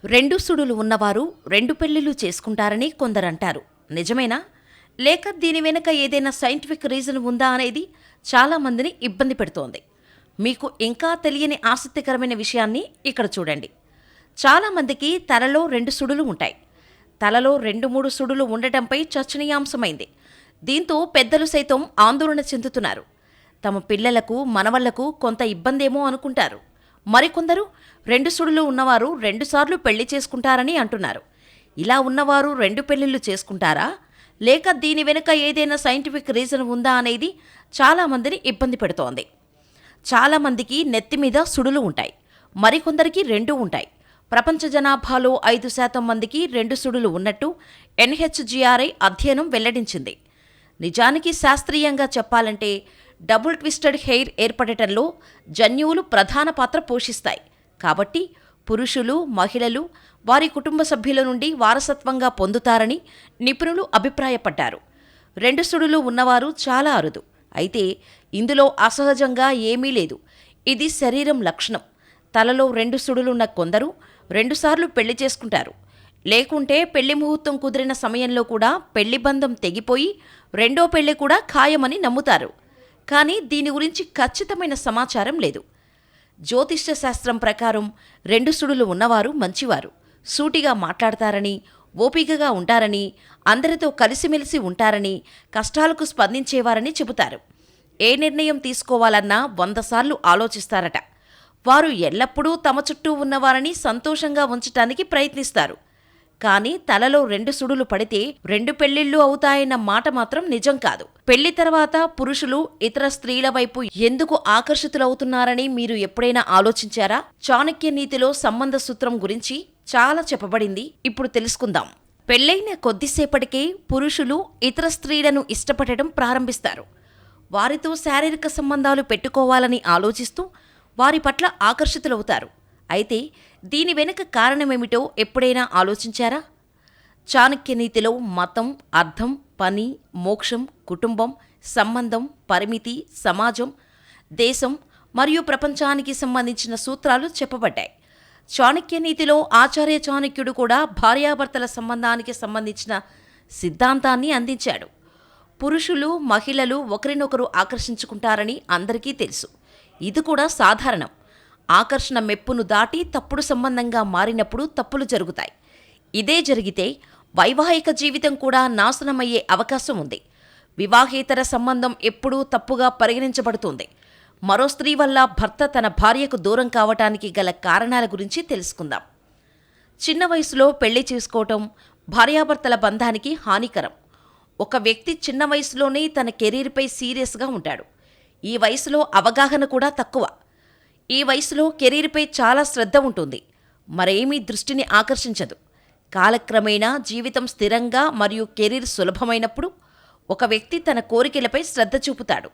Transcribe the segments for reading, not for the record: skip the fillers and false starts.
రెండు సుడులు ఉన్నవారు రెండు పెళ్లిళ్లు చేసుకుంటారని కొందరంటారు. నిజమేనా? లేక దీని వెనుక ఏదైనా సైంటిఫిక్ రీజన్ ఉందా అనేది చాలామందిని ఇబ్బంది పెడుతోంది. మీకు ఇంకా తెలియని ఆసక్తికరమైన విషయాన్ని ఇక్కడ చూడండి. చాలామందికి తలలో రెండు సుడులు ఉంటాయి. తలలో 2-3 సుడులు ఉండటంపై చర్చనీయాంశమైంది. దీంతో పెద్దలు సైతం ఆందోళన చెందుతున్నారు. తమ పిల్లలకు మనవళ్లకు కొంత ఇబ్బందేమో అనుకుంటారు. మరికొందరు 2 సుడులు ఉన్నవారు 2 సార్లు పెళ్లి చేసుకుంటారని అంటున్నారు. ఇలా ఉన్నవారు 2 పెళ్లిళ్లు చేసుకుంటారా, లేక దీని వెనుక ఏదైనా సైంటిఫిక్ రీజన్ ఉందా అనేది చాలామందిని ఇబ్బంది పెడుతోంది. చాలామందికి నెత్తిమీద సుడులు ఉంటాయి, మరికొందరికి 2 ఉంటాయి. ప్రపంచ జనాభాలో 5% మందికి 2 సుడులు ఉన్నట్టు NHGRI అధ్యయనం వెల్లడించింది. నిజానికి శాస్త్రీయంగా చెప్పాలంటే డబుల్ ట్విస్టెడ్ హెయిర్ ఏర్పడటంలో జన్యువులు ప్రధాన పాత్ర పోషిస్తాయి. కాబట్టి పురుషులు, మహిళలు వారి కుటుంబ సభ్యుల నుండి వారసత్వంగా పొందుతారని నిపుణులు అభిప్రాయపడ్డారు. 2 సుడులు ఉన్నవారు చాలా అరుదు. అయితే ఇందులో అసహజంగా ఏమీ లేదు. ఇది శరీరం లక్షణం. తలలో 2 సుడులున్న కొందరు 2 సార్లు పెళ్లి చేసుకుంటారు. లేకుంటే పెళ్లి ముహూర్తం కుదిరిన సమయంలో కూడా పెళ్లి బంధం తెగిపోయి రెండో పెళ్లి కూడా ఖాయమని నమ్ముతారు. కానీ దీని గురించి ఖచ్చితమైన సమాచారం లేదు. జ్యోతిష్య శాస్త్రం ప్రకారం 2 సుడులు ఉన్నవారు మంచివారు, సూటిగా మాట్లాడతారని, ఓపికగా ఉంటారని, అందరితో కలిసిమెలిసి ఉంటారని, కష్టాలకు స్పందించేవారని చెబుతారు. ఏ నిర్ణయం తీసుకోవాలన్నా 100 సార్లు ఆలోచిస్తారట. వారు ఎల్లప్పుడూ తమ చుట్టూ ఉన్నవారిని సంతోషంగా ఉంచటానికి ప్రయత్నిస్తారు. కానీ తలలో 2 సుడులు పడితే 2 పెళ్లిళ్లు అవుతాయన్న మాట మాత్రం నిజం కాదు. పెళ్లి తర్వాత పురుషులు ఇతర స్త్రీల వైపు ఎందుకు ఆకర్షితులవుతున్నారని మీరు ఎప్పుడైనా ఆలోచించారా? చాణక్య నీతిలో సంబంధ సూత్రం గురించి చాలా చెప్పబడింది. ఇప్పుడు తెలుసుకుందాం. పెళ్లైన కొద్దిసేపటికే పురుషులు ఇతర స్త్రీలను ఇష్టపడటం ప్రారంభిస్తారు. వారితో శారీరక సంబంధాలు పెట్టుకోవాలని ఆలోచిస్తూ వారి పట్ల ఆకర్షితులవుతారు. అయితే దీని వెనుక కారణమేమిటో ఎప్పుడైనా ఆలోచించారా? చాణక్య నీతిలో మతం, అర్థం, పని, మోక్షం, కుటుంబం, సంబంధం, పరిమితి, సమాజం, దేశం మరియు ప్రపంచానికి సంబంధించిన సూత్రాలు చెప్పబడ్డాయి. చాణక్య నీతిలో ఆచార్య చాణక్యుడు కూడా భార్యాభర్తల సంబంధానికి సంబంధించిన సిద్ధాంతాన్ని అందించాడు. పురుషులు, మహిళలు ఒకరినొకరు ఆకర్షించుకుంటారని అందరికీ తెలుసు. ఇది కూడా సాధారణం. ఆకర్షణ మెప్పును దాటి తప్పుడు సంబంధంగా మారినప్పుడు తప్పులు జరుగుతాయి. ఇదే జరిగితే వైవాహిక జీవితం కూడా నాశనమయ్యే అవకాశం ఉంది. వివాహేతర సంబంధం ఎప్పుడూ తప్పుగా పరిగణించబడుతుంది. మరో స్త్రీ వల్ల భర్త తన భార్యకు దూరం కావటానికి గల కారణాల గురించి తెలుసుకుందాం. చిన్న వయసులో పెళ్లి చేసుకోవటం భార్యాభర్తల బంధానికి హానికరం. ఒక వ్యక్తి చిన్న వయసులోనే తన కెరీర్పై సీరియస్గా ఉంటాడు. ఈ వయసులో అవగాహన కూడా తక్కువ. ఈ వయసులో కెరీర్పై చాలా శ్రద్ధ ఉంటుంది. మరేమీ దృష్టిని ఆకర్షించదు. కాలక్రమేణా జీవితం స్థిరంగా మరియు కెరీర్ సులభమైనప్పుడు ఒక వ్యక్తి తన కోరికలపై శ్రద్ధ చూపుతాడు.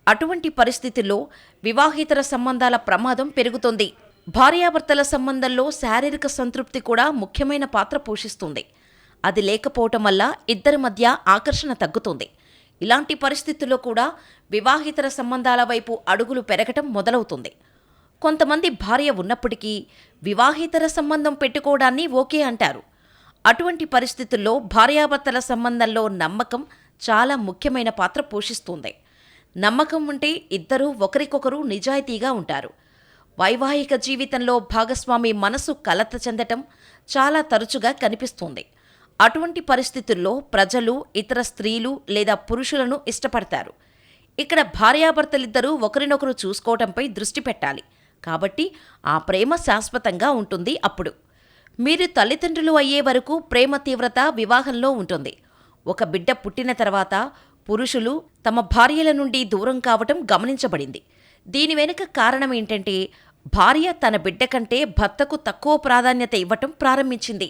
అటువంటి పరిస్థితుల్లో వివాహేతర సంబంధాల ప్రమాదం పెరుగుతుంది. భార్యాభర్తల సంబంధంలో శారీరక సంతృప్తి కూడా ముఖ్యమైన పాత్ర పోషిస్తుంది. అది లేకపోవటం వల్ల ఇద్దరి మధ్య ఆకర్షణ తగ్గుతుంది. ఇలాంటి పరిస్థితుల్లో కూడా వివాహేతర సంబంధాల వైపు అడుగులు పెరగటం మొదలవుతుంది. కొంతమంది భార్య ఉన్నప్పటికీ వివాహేతర సంబంధం పెట్టుకోవడాన్ని ఓకే అంటారు. అటువంటి పరిస్థితుల్లో భార్యాభర్తల సంబంధంలో నమ్మకం చాలా ముఖ్యమైన పాత్ర పోషిస్తుంది. నమ్మకం ఉంటే ఇద్దరూ ఒకరికొకరు నిజాయితీగా ఉంటారు. వైవాహిక జీవితంలో భాగస్వామి మనసు కలత చెందటం చాలా తరచుగా కనిపిస్తుంది. అటువంటి పరిస్థితుల్లో ప్రజలు ఇతర స్త్రీలు లేదా పురుషులను ఇష్టపడతారు. ఇక్కడ భార్యాభర్తలిద్దరూ ఒకరినొకరు చూసుకోవటంపై దృష్టి పెట్టాలి. కాబట్టి ఆ ప్రేమ శాశ్వతంగా ఉంటుంది. అప్పుడు మీరు తల్లిదండ్రులు అయ్యే వరకు ప్రేమ తీవ్రత వివాహంలో ఉంటుంది. ఒక బిడ్డ పుట్టిన తర్వాత పురుషులు తమ భార్యల నుండి దూరం కావటం గమనించబడింది. దీని వెనుక కారణం ఏంటంటే భార్య తన బిడ్డ కంటే భర్తకు తక్కువ ప్రాధాన్యత ఇవ్వటం ప్రారంభించింది.